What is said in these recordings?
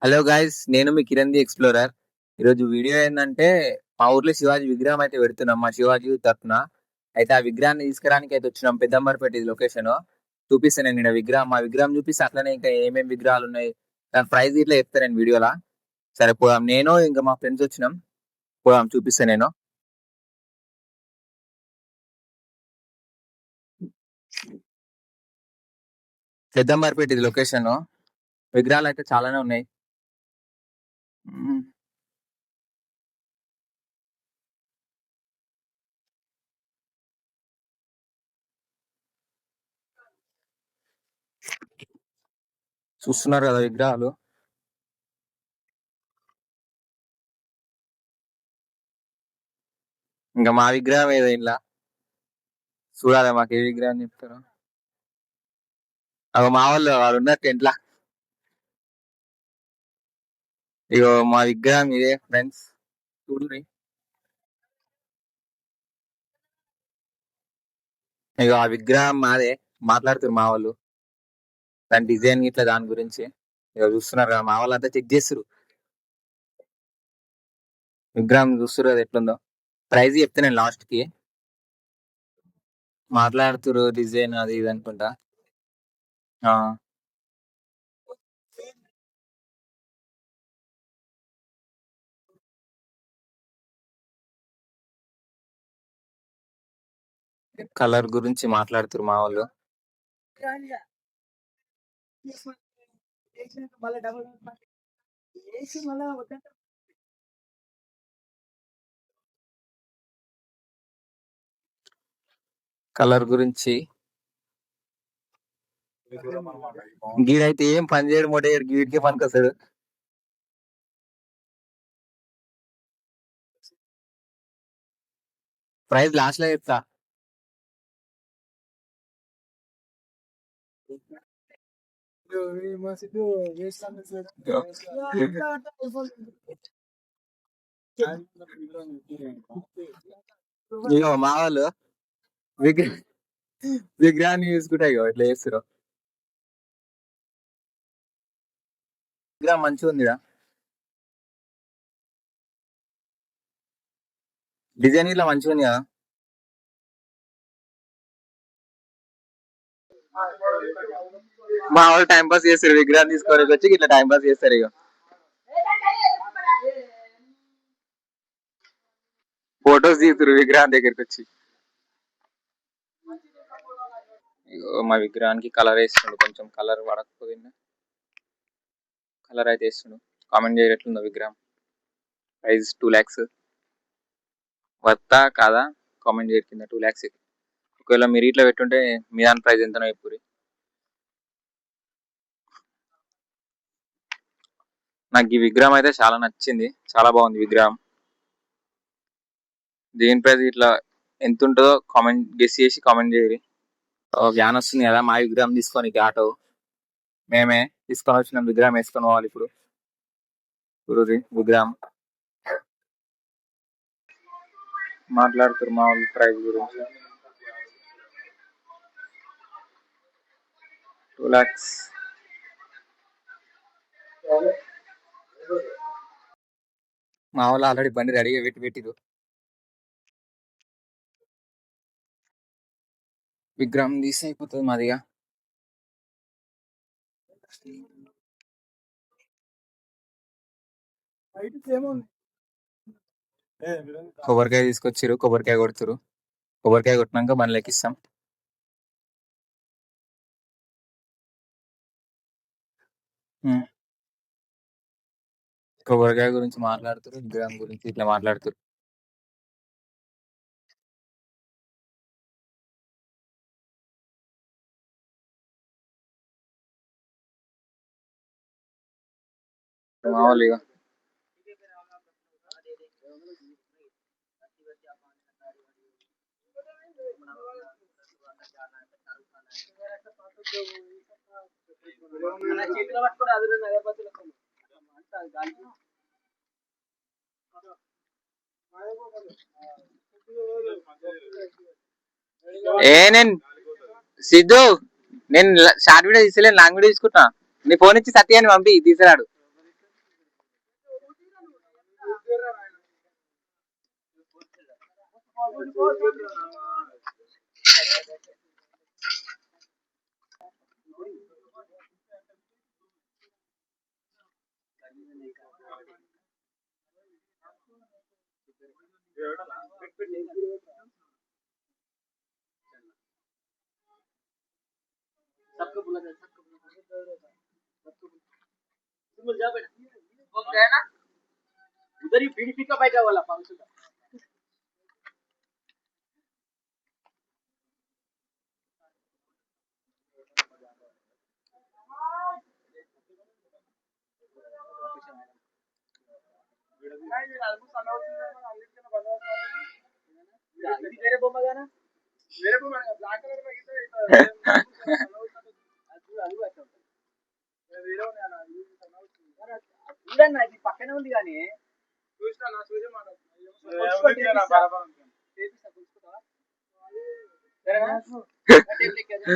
Hello guys, నేను మీ Kiran the explorer. ఈరోజు video ఏంటంటే మా ఊర్లో శివాజీ విగ్రహం అయితే పెడుతున్నాం మా శివాజీ తరఫున. అయితే ఆ విగ్రహాన్ని తీసుకురానికి అయితే వచ్చినాం. పెద్దంబర్పేట ఇది లొకేషన్. చూపిస్తాను నేను విగ్రహం, మా విగ్రహం చూపిస్తే అట్లనే ఇంకా ఏమేమి విగ్రహాలు ఉన్నాయి దాని ప్రైస్ ఇట్లా చెప్తాను నేను వీడియోలా. సరే పోదాం, నేను ఇంకా మా ఫ్రెండ్స్ వచ్చినాం. పోదాం, చూపిస్తాను నేను. పెద్దంబర్పేట ఇది లొకేషన్. విగ్రహాలు అయితే చాలానే ఉన్నాయి. చూస్తున్నారు కదా విగ్రహాలు. ఇంకా మా విగ్రహం ఏదో ఇలా చూడాలి, మాకు ఏ విగ్రహం చెప్తారు. మా వాళ్ళు ఉన్నారు టెంట్లా. ఇగో మా విగ్రహం ఇదే ఫ్రెండ్స్, చూడండి. ఇగో ఆ విగ్రహం మాదే. మాట్లాడుతారు మా వాళ్ళు దాని డిజైన్ ఇట్లా దాని గురించి. ఇక చూస్తున్నారు కదా, మా వాళ్ళు అంతా చెక్ చేస్తారు విగ్రహం. చూస్తారు కదా ఎట్లుందో. ప్రైజ్ చెప్తే నేను లాస్ట్ కి. మాట్లాడుతురు డిజైన్ అది ఇది అనుకుంటా. కలర్ గురించి మాట్లాడుతురు మా వాళ్ళు. కలర్ గురించి గీడైతే ఏం పని చేయడం మొటే గీడికే పనికొస్తాడు. ప్రైస్ లాస్ట్ లో చెప్తా. ఇగో మా వాళ్ళు విగ్రహాన్ని చూసుకుంటా ఇగో ఇట్లా చేస్తారు. విగ్రహం మంచిగా ఉందిరా, డిజైన్ ఇట్లా మంచిగా ఉంది కదా. మా వాళ్ళు టైం పాస్ చేస్తారు, విగ్రహం తీసుకోవడానికి వచ్చి ఇట్లా టైం పాస్ చేస్తారు. ఇక ఫొటోస్ తీస్తారు విగ్రహం దగ్గరికి వచ్చి. మా విగ్రహానికి కలర్ వేస్తుండు, కొంచెం కలర్ పడకపోయింది. కలర్ అయితే వేస్తుండు. కామెంట్ చేయట్లుందో విగ్రహం. Price 2 lakhs. వర్తా కాదా కామెంట్ చేయరు కింద. 2 lakhs. ఒకవేళ మీరు ఇట్లా పెట్టుంటే మీ దాని ప్రైస్ ఎంతనో చెప్పుర్రి. నాకు ఈ విగ్రహం అయితే చాలా నచ్చింది, చాలా బాగుంది విగ్రహం. దేని ప్రైస్ ఇట్లా ఎంత ఉంటుందో గెస్ చేసి కామెంట్ చేయరు. వ్యాన్ వస్తుంది కదా మా విగ్రహం తీసుకొని, ఆటో మేమే తీసుకొని వచ్చినాం. విగ్రహం వేసుకొని పోవాలి ఇప్పుడు. విగ్రహం మాట్లాడుతారు మా వాళ్ళు ప్రైస్ గురించి. 2 lakhs. మా వాళ్ళు ఆల్రెడీ బండి రెడీగా పెట్టిరు. విగ్రహం తీసి అయిపోతుంది మాదిగా. కొబ్బరికాయ తీసుకొచ్చిరు, కొబ్బరికాయ కొడుతురు. కొబ్బరికాయ కొట్టినాక బండి లెక్కిస్తాం. కొబ్బరికాయ గురించి మాట్లాడుతారు, విగ్రహం గురించి ఇట్లా మాట్లాడుతారు. మామూలుగా నేను సిద్ధు, నేను షార్ట్ వీడియో తీసలేను, లాంగ్ వీడియో తీసుకుంటున్నా. నీ ఫోన్ ఇచ్చి సత్యాన్ని పంపి తీసిరాడు. उधर ही भीड़ फीका बैठा वाला 500 का ఇది వేరే బొమ్మ గానా వేరే బొమ్మ బ్లాక్ కలర్ లో గిట్ట అది అట్లా వేరే ఉన్నాయా చూడండి ఇది పక్కనే ఉంది కానీ చూసినా నా చూసే మాట్లాడుతున్నా బరాబర్ చేపిస్తా చూసుకుంటావా करेगा टेप लेके आ जा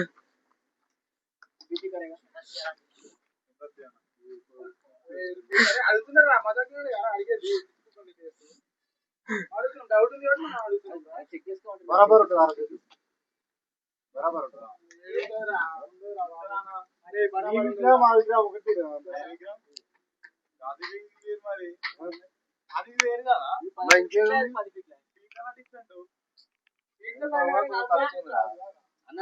बीटी करेगा अरे అడుగుతున్నారా మదకుడు యార్ అడిగేది అడుగుతున్నా డౌట్ ఉంది కాబట్టి మనం అడుగుతున్నాం చెక్ చేసుకోండి బరాబర్ ఉంటుంది బరాబర్ ఉంటుంది అరే బరాబర్ ఇంకా మా దగ్గర ఒకటి అది వేరు మరి అది వేరు కదా మరి ఇంకేం 10 ఫీట్ల ఇంకా డిఫరెంట్ అన్న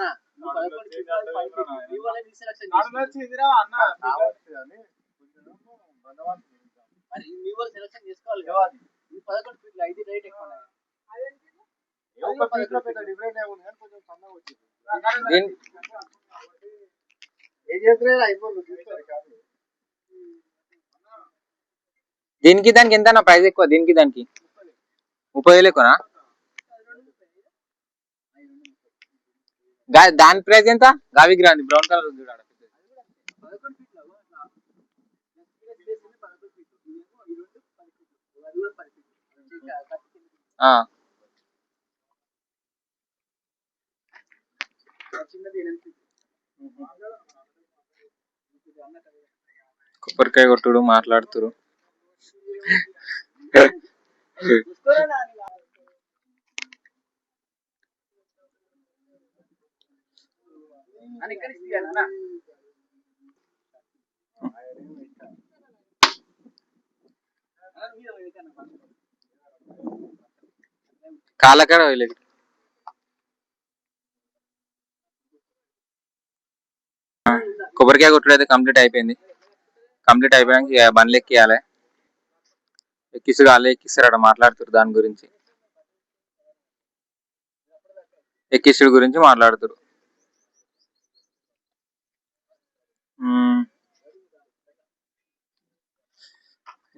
సెలక్షన్ చేసుకోవాలి ఈ 11 ఫీట్ల ఇది రేట్ ఎక్కువ డిఫరెంట్ కొంచెం సన్నగా వచ్చింది ఏం చేస్తున్నారు అయిపోతుంది దీనికి దానికి ఎంత ప్రైస్ ఎక్కువ దీనికి దానికి 30,000 ఎక్కువనా దాని ప్రైస్ ఎంత గావి గ్రాండ్ బ్రౌన్ కలర్ ఉంది చూడాలి కొబ్బరికాయ కొట్టుడు మాట్లాడుతురు కాళ్ళకాడ వెళ్ళేది కొబ్బరికాయ కొట్టుడు అయితే కంప్లీట్ అయిపోయింది కంప్లీట్ అయిపోయాక బండ్లు ఎక్కియాలి ఎక్కిస్తుడు వాళ్ళే ఎక్కిస్తారట మాట్లాడుతారు దాని గురించి ఎక్కిస్తుడు గురించి మాట్లాడుతారు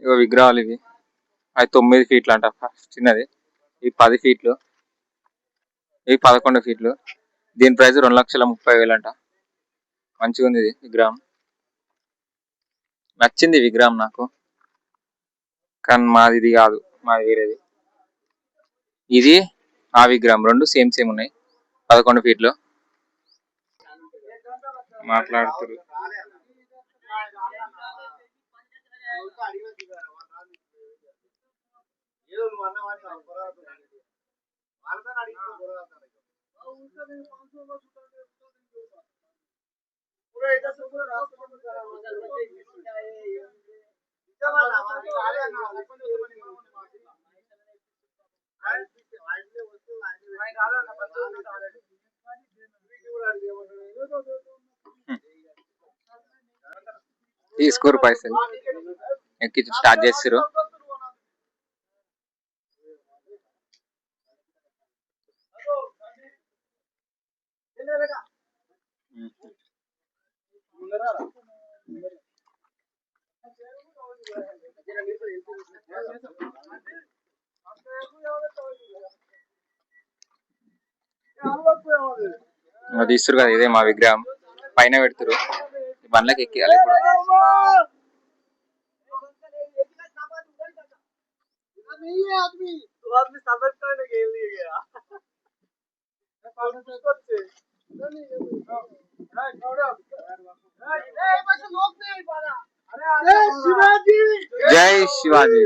ఇగో విగ్రహాలు ఇవి అది 9 ఫీట్లు అంట చిన్నది ఇవి 10 ఫీట్లు ఇవి 11 ఫీట్లు దీని ప్రైస్ 2,30,000 అంట మంచిగా ఉంది ఇది విగ్రహం నచ్చింది విగ్రహం నాకు కానీ మాది ఇది కాదు మాది వేరేది ఇది ఆ విగ్రహం రెండు సేమ్ ఉన్నాయి 11 ఫీట్లు మాట్లాడుతారు తీసుకోరు పైసలు ఎక్కి స్టార్ట్ చేస్తారు తీస్తారు కదా ఇదే మా విగ్రహం పైన పెడతారు బండ్లకి ఎక్కియాలి జై శివాజీ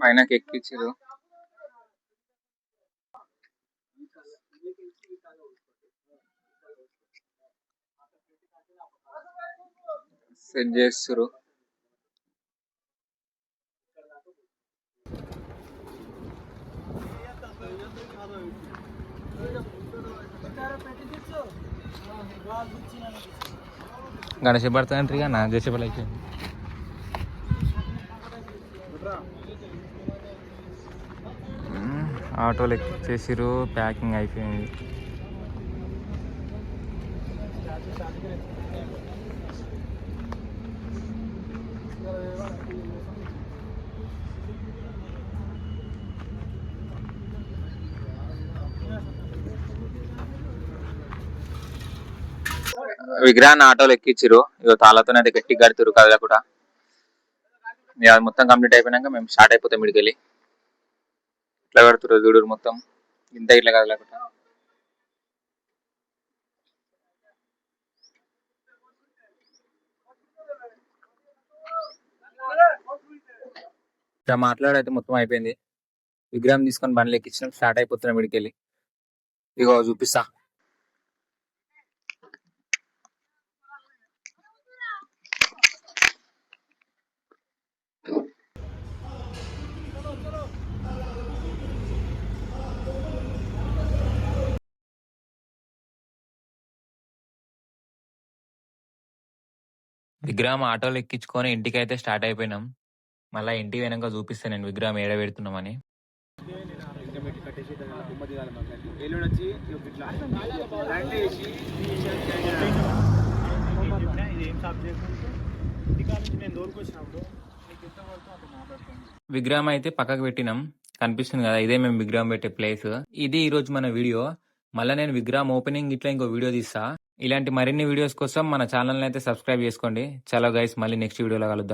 పైనకి ఎక్కించారు. సెట్ చేస్తారు. గణేష్ పడుతుంది నా చేసేపల్లి అయిపోయింది. ఆటోలు ఎక్కిచ్చేసారు, ప్యాకింగ్ అయిపోయింది. విగ్రహాన్ని ఆటోలు ఎక్కించారు. ఇగో తాళ్ళతోనే అయితే గట్టి కడుతురు కదలకుండా. ఇక అది మొత్తం కంప్లీట్ అయిపోయినాక మేము స్టార్ట్ అయిపోతాం ఇడికెళ్ళి. ఇట్లా కడుతురు చూడరు మొత్తం ఇంత ఇట్లా కదలకుండా. ఇట్లా మాట్లాడైతే మొత్తం అయిపోయింది. విగ్రహం తీసుకొని బండ్లు ఎక్కించినాం, స్టార్ట్ అయిపోతున్నాం ఇడికెళ్ళి. ఇగో చూపిస్తా. విగ్రహం ఆటోలు ఎక్కించుకొని ఇంటికి అయితే స్టార్ట్ అయిపోయినాం. మళ్ళీ ఇంటికి వెనక చూపిస్తాను నేను విగ్రహం ఏడ పెడుతున్నామని. విగ్రహం అయితే పక్కకు పెట్టినాం, కనిపిస్తుంది కదా, ఇదే మేము విగ్రహం పెట్టే ప్లేస్. ఇది ఈ రోజు మన వీడియో. మళ్ళీ నేను విగ్రహం ఓపెనింగ్ ఇట్లా ఇంకో వీడియో తీస్తా. ఇలాంటి మరిన్ని వీడియోస్ కోసం మన ఛానల్ అయితే సబ్స్క్రైబ్ చేసుకోండి. చలో గైస్, మళ్ళీ నెక్స్ట్ వీడియోలో కలుద్దాం.